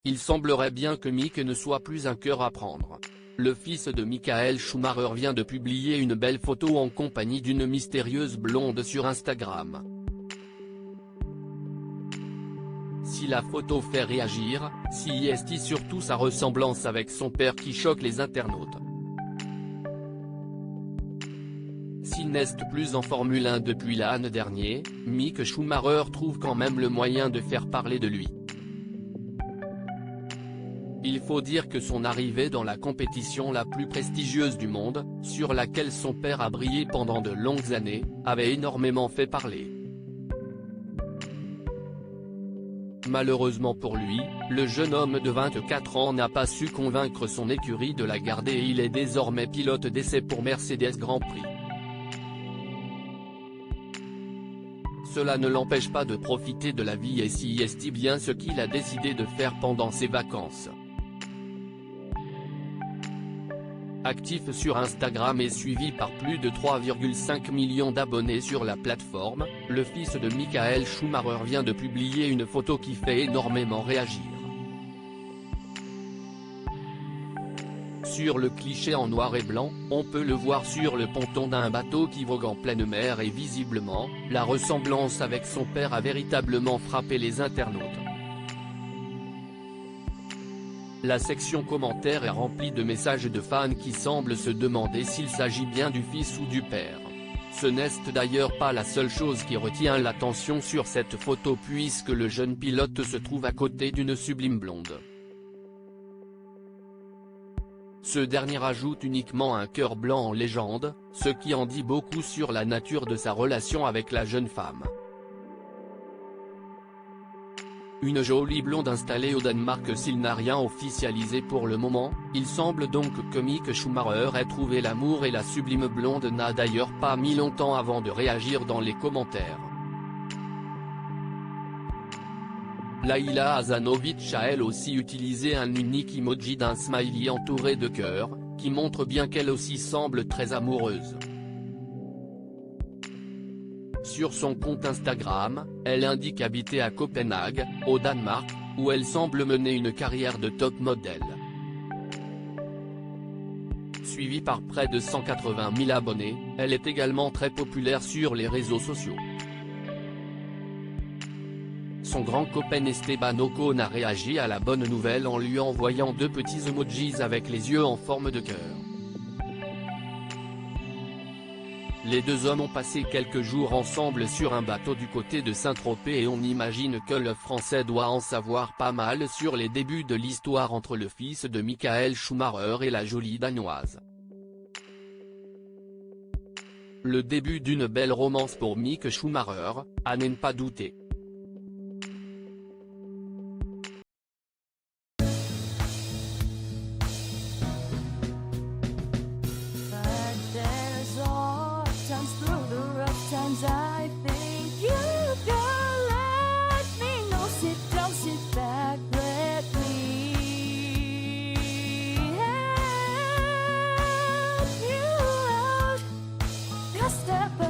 il semblerait bien que Mick ne soit plus un cœur à prendre. Le fils de Michael Schumacher vient de publier une belle photo en compagnie d'une mystérieuse blonde sur Instagram. Si la photo fait réagir, si est surtout sa ressemblance avec son père qui choque les internautes. S'il n'est plus en Formule 1 depuis l'année dernière, Mick Schumacher trouve quand même le moyen de faire parler de lui. Il faut dire que son arrivée dans la compétition la plus prestigieuse du monde, sur laquelle son père a brillé pendant de longues années, avait énormément fait parler. Malheureusement pour lui, le jeune homme de 24 ans n'a pas su convaincre son écurie de la garder et il est désormais pilote d'essai pour Mercedes Grand Prix. Cela ne l'empêche pas de profiter de la vie et si est bien ce qu'il a décidé de faire pendant ses vacances. Actif sur Instagram et suivi par plus de 3,5 millions d'abonnés sur la plateforme, le fils de Michael Schumacher vient de publier une photo qui fait énormément réagir. Sur le cliché en noir et blanc, on peut le voir sur le ponton d'un bateau qui vogue en pleine mer et visiblement, la ressemblance avec son père a véritablement frappé les internautes. La section commentaires est remplie de messages de fans qui semblent se demander s'il s'agit bien du fils ou du père. Ce n'est d'ailleurs pas la seule chose qui retient l'attention sur cette photo puisque le jeune pilote se trouve à côté d'une sublime blonde. Ce dernier ajoute uniquement un cœur blanc en légende, ce qui en dit beaucoup sur la nature de sa relation avec la jeune femme. Une jolie blonde installée au Danemark. S'il n'a rien officialisé pour le moment, il semble donc que Mick Schumacher ait trouvé l'amour et la sublime blonde n'a d'ailleurs pas mis longtemps avant de réagir dans les commentaires. Laila Hazanovic a elle aussi utilisé un unique emoji d'un smiley entouré de cœurs, qui montre bien qu'elle aussi semble très amoureuse. Sur son compte Instagram, elle indique habiter à Copenhague, au Danemark, où elle semble mener une carrière de top modèle. Suivie par près de 180 000 abonnés, elle est également très populaire sur les réseaux sociaux. Son grand copain Esteban Ocon a réagi à la bonne nouvelle en lui envoyant deux petits emojis avec les yeux en forme de cœur. Les deux hommes ont passé quelques jours ensemble sur un bateau du côté de Saint-Tropez et on imagine que le Français doit en savoir pas mal sur les débuts de l'histoire entre le fils de Michael Schumacher et la jolie Danoise. Le début d'une belle romance pour Mick Schumacher, à n'en pas douter. I think you can let me know. Sit down, sit back, let me help you out. Just step